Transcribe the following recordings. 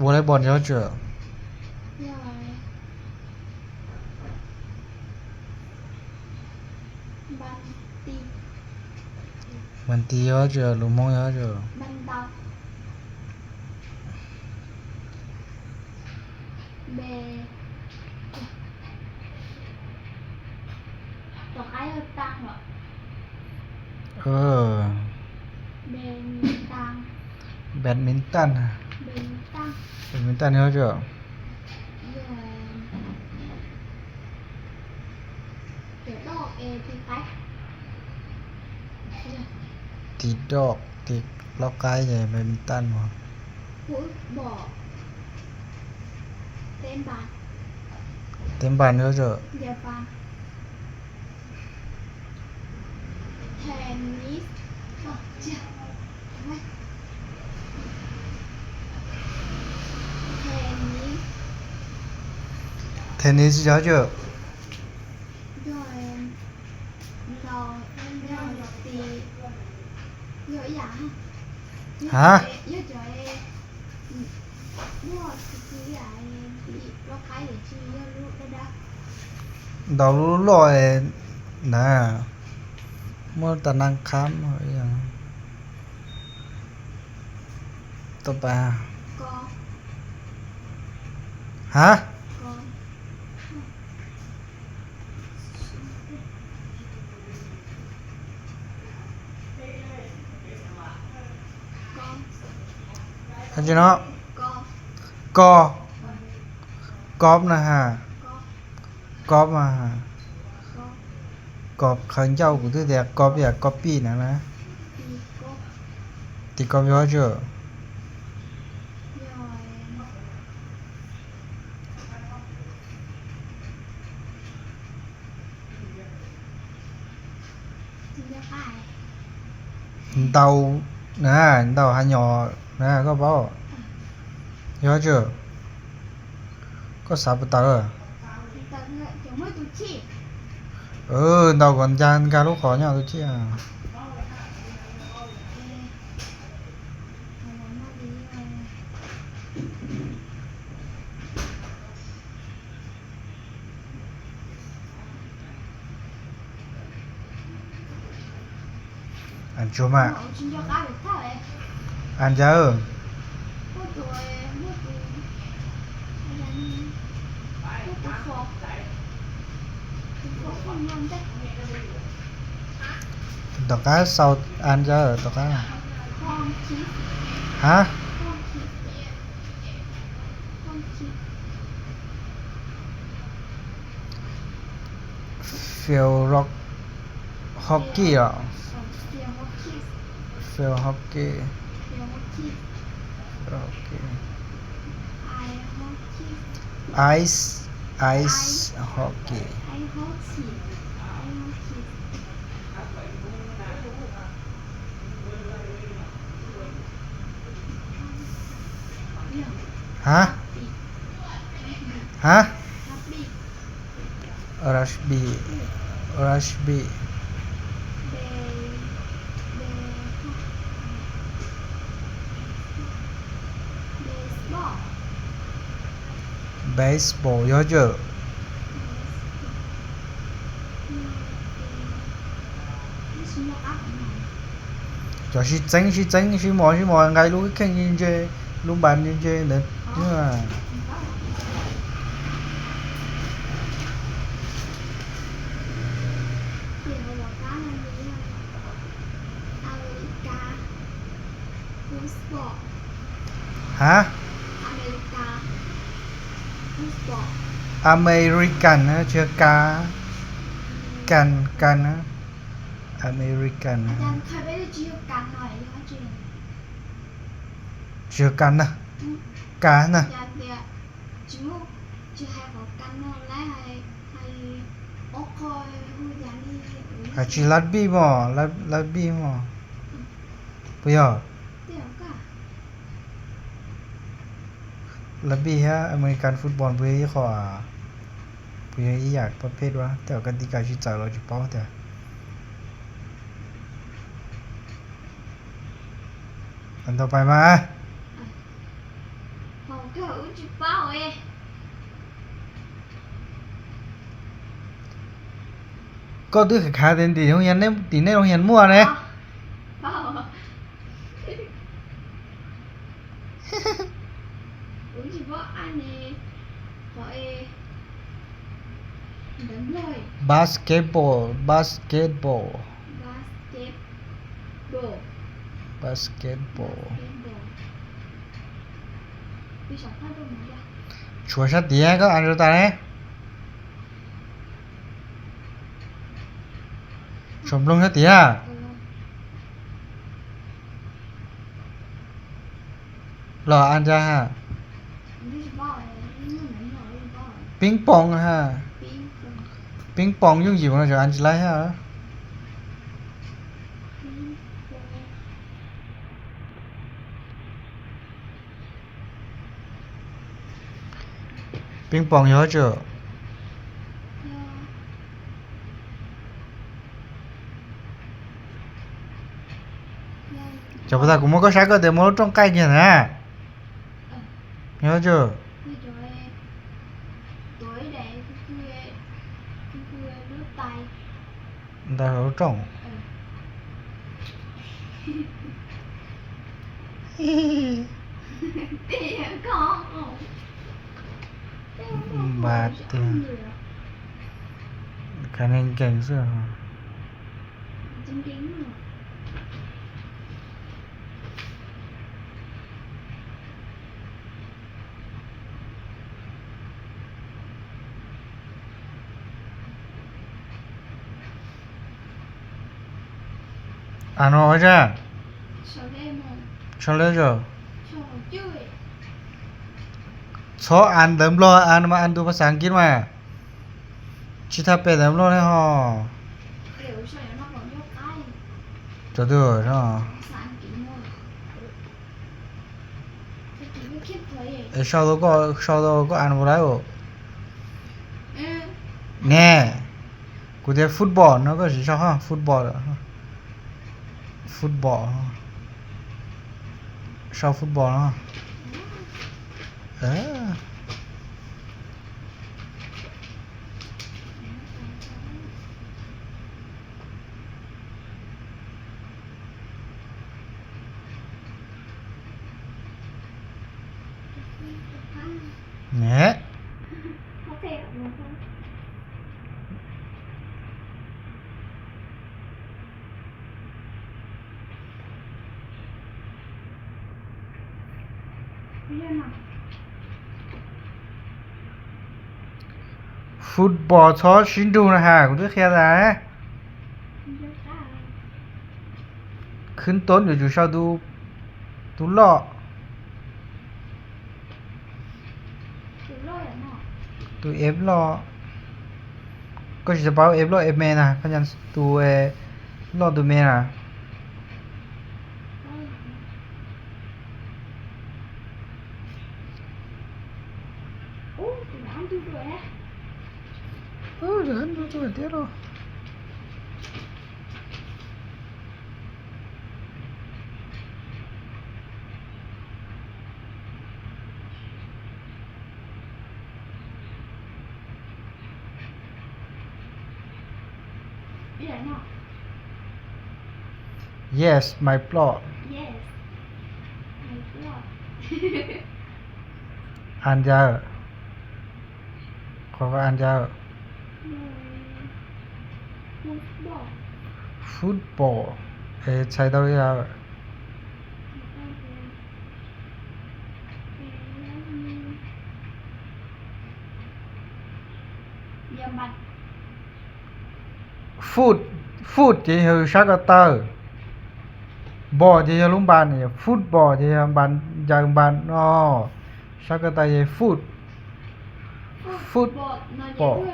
วอลเลย์บอล要者บันตี要者鲁梦要者บันดาเบตอกไอ้ตังเหรอเบมินตังแบดมินตันเบมินตังแบดมินตัน要者เดี๋ยวดอกตีไก่ตีดอกตีล็อกไกใหญ่แบดมินตันบ่ฟุตบอลเต้นบาสเต็มบาน要者เดี๋ยวบาสเทนนิสเจ้าเทนนิส要者ฮะดอกรู้ลอยนะเมื่อตะนังค้ำอย่างต่อไปฮะอันนี้เนาะกอบนะฮะกอบมาฮะกอบขังเจ้ากูแต่กอบอยากกอบปี้นะตีกอบ要者เดานะเดาหาหยอนะก็เว้า要者ก็สับตาเดาก่อนจานการลูกขอเนี่ยตุชี่อันชัวมาอันเจ้าดอกกาเซาอันเจ้าดอกกาฮะฟิลร็อกฮอกกี้อ่ะฟิลฮอกกี้ไอซ์ฮอกกี้ฮะรัชบีเบสบอล要者就是整望挨路看人家路板人家人ฮะอเมริกันนะเชื่อกากันนะอเมริกันนะอาจารย์เคยไปได้ชื่อกันหน่อยนะชื่อกันนะกันนะชื่อให้ของกันเนาะแล้วให้โอคอยฮู้อย่างนี้ชื่อลัดบี้บ่ลัดบี้บ่不要ลับบี้ฮะอเมริกันฟุตบอลเพื่อขอเพื่ออยากประเภทว่าแต่กติกาชิจ่ายเราจะเป้าแต่อันต่อไปมา Cậu chỉ bao ấy. Có đứa khá tên thì không hiện đấy, tí này không hiện mua này. Bao. Uống chỉ bao anh này. Gọi đánh lời. Basketball. Basketball. Đi chọn phát đâu mà ra. Chúa sát tí có ăn cho ta đấy. Chồm lông sát tí à? Lò ăn ra ha. Ping pong ha. Ping pong dùng gì mà cho ăn chỉ lấy ha. Ping pong nhớ chưa? Chả bao giờ cũng có sáng cơ để mua trong cây kìa nè. Nhớ chưa? Tối để nước tay. Ta ở trong. Tìa con. Bà tìa. Khả năng cảnh sự hả? Chính kính rồi. À nó ở ra. Cho lên rồi. Cho chơi. Cho ăn đấm lo ăn mà ăn tu ภาษาอังกฤษมาชิทาเปđấm lo đấy hò. Kiểu cho nó còn nhốt tay. Cho được đó. Sáng kính thôi. Thế chỉ có khiếp thôi. Sau đó có ăn vào đấy bộ. Nè. Cụ thể football nó có gì sao ha? Football đó. Football. Sau football đó. Nè. Có thể được không? Football cho xin đu nè hà cũng rất khe ra. Khấn tốn rồi dù sao tu lọ. Tu ép lọ. Có chỉ bảo ép lọ ép mẹ nè, phải nhận tu lọ tu mẹ nè. Rồi ăn tu rồi tiếc rồi. Yes, my plot. Yes. My plot. Ăn ra. Có ăn ra. Football. Chạy đâu ra. Foot thì hơi sắc ở tờ. Ball thì lúc bàn này. Football thì bàn dàng bàn. Sắc ở tờ thì foot. Football.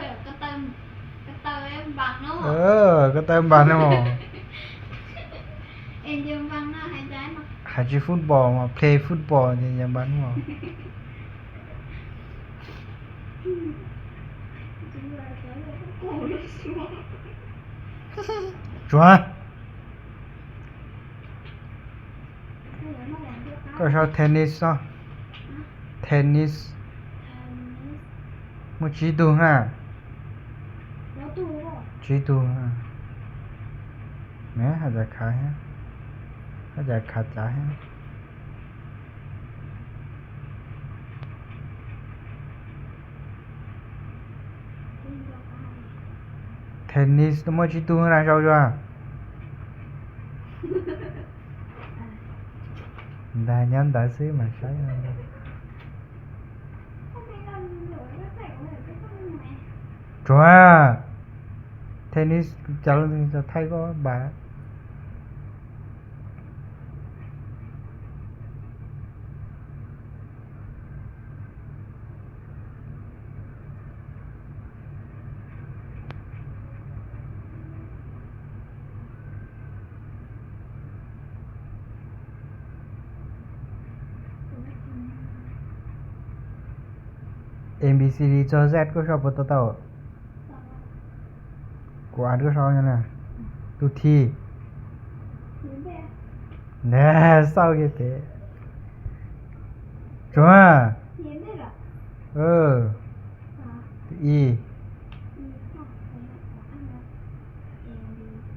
Cái tờ em bằng nó. Cái tờ em bằng nó mà. Em dương bằng nó hay trái mà. Hãy chứ football mà. Play football thì dàng bàn mà. Chúa. Có sao tennis đó. tennis မချီတူဟာ แล้วตู้ก็ ချီတူဟာနဲဟာจะခါဟဲဟာจะခါကြဟဲ เป็นดอกไม้ tennis มချီတူဟာရှောက်ကြွာဒါညံဒါစေးမှာဆိုင် ถ้าไม่เราเหลือก็ใส่ไว้ก็ต้องไหม จွာ tennis จัลจะไทยก็บา ABCD cho Z có sao bật tao của anh có sao nè tu thi หรือแบบ nè sao vậy thế chua เขียนได้เหรอ tu Y อีข้ออันนั้น A B C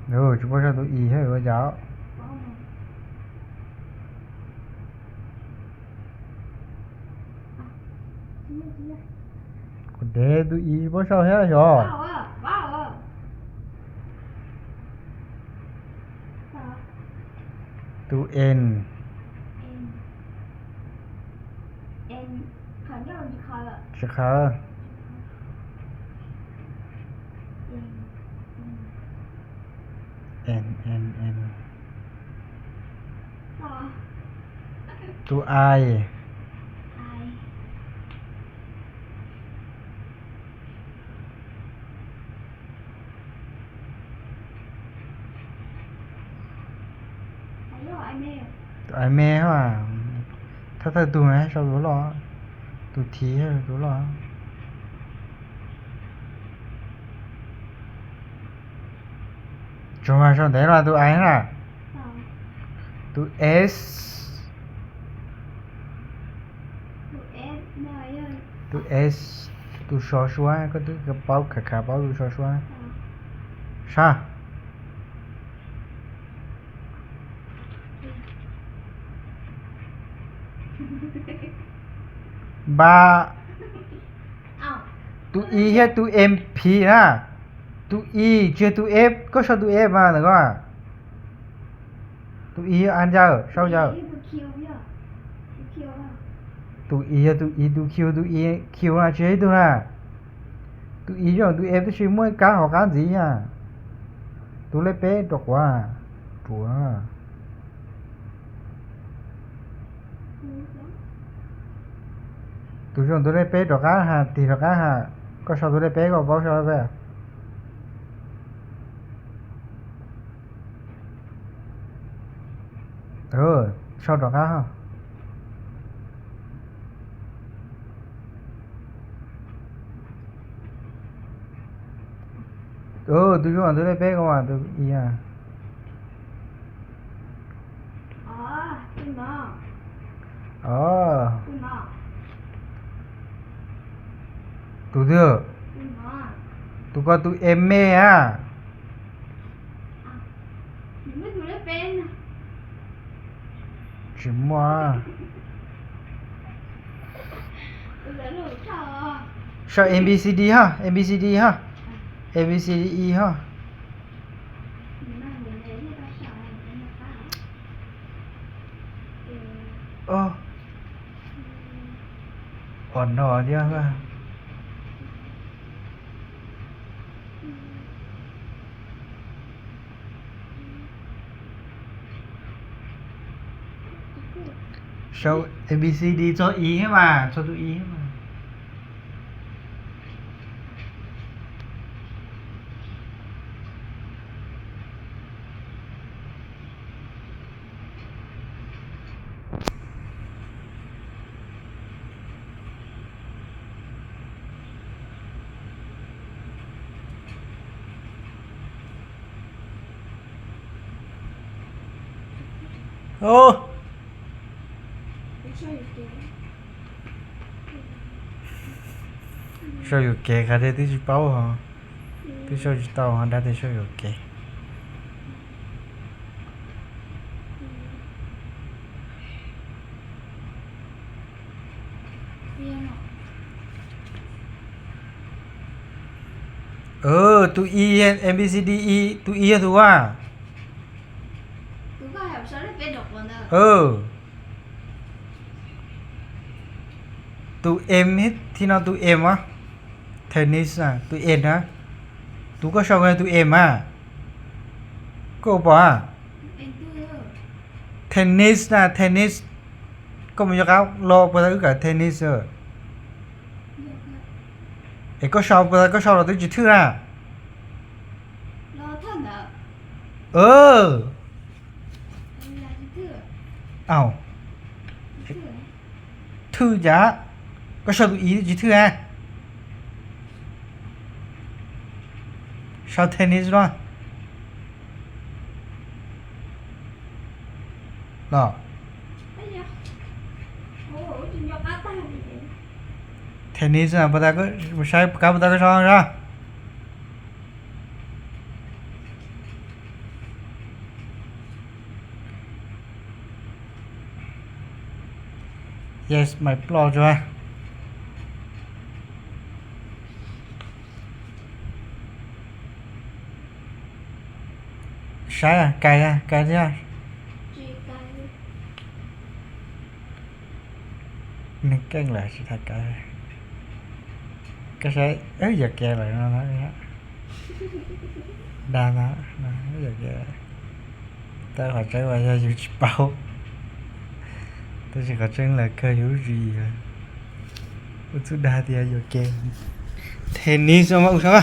D E chúng có sao tu Y hay có giáo ป้อมcó để tu Y có sao hết rồi ว้าวว้าว tu N N N ขันยาวจะขาด sẽ khá N N ต่อ tu I I ไอ้ย่อไอ้แม่ tu I mê hảถ้า tuไหม saoรู้หรอ tu T hayรู้หรอchúng mà sao đấy là tu I nè ต่อ tu S ดู S แม่ย่อ tu S tu số số có tu cái bao khả bao tu số số ต่อ sao ba อ้าว tu E hay tu M P nè tu E chưa tu F có sao tu F mà được không tu E ăn giờ sao giờ ดูคิวย่อดูคิวอ่ะ tu E hay tu E tu Q là chế tu nè tu E rồi tu F tu chỉ mỗi cái họ cái gì à tu lấy bé đọc quá chùa ดูสิ tu chọn tu lấy bé đọc cái hà thì đọc cái hà có sao tu lấy bé có bao sao bé sao đọc cái ha tu chọn tu lấy bé có mà tu E à อ๋อคุณหมอ คุณหมอ tu được คุณหมอ tu có tu em mê à หนูไม่ถูกได้เป็น chỉ mua เหลือหนูเธอ sao ABCD ha ABCD ha ABCD E ha หนูนั่งอยู่ในที่เราสอนเป็นนะคะ ổn đỏ chưa cơ sao ABCD cho ý hết mà cho tôi ý hết mà โอ้ ไม่ใช่เกม show you okay ค่ะที่สิเป้าฮะที่ show you ตาฮะได้ที่ show you okay เรียนหรอ tu e a b c d e tu e tu wa กูก็แบบชอบเล่นเป็นดอกบอลเนอะ tu m hit thi nào tu m á tennis à tu n á tu có sao cái tu m à cô bỏ à เอ็นตื้อ tennis à tennis có một cái lo bây giờ cả tennis rồi เยอะครับ ấy có sao bây giờ có sao là tôi chỉ thứ à รอท่านเนอะ เวลาที่ตื้อ ảo ตื้อ thư giá có sao tụi ý chỉ thư à sao tennis đó đó ไอ้ยะโอ้โหจุดยอดตาตาดิ tennis à bây giờ có sai cả bây giờ có sao ra yes my plot rồi sai à cài ra จีกัน nên căng lại sẽ thật cài cái sai ấy giờ kè lại nó nói đa nó giờ kè ta hỏi trái qua ra dù chỉ bao ta chỉ có chân là cơ hữu gì rồi chút đa thì giờ kè tennis không sao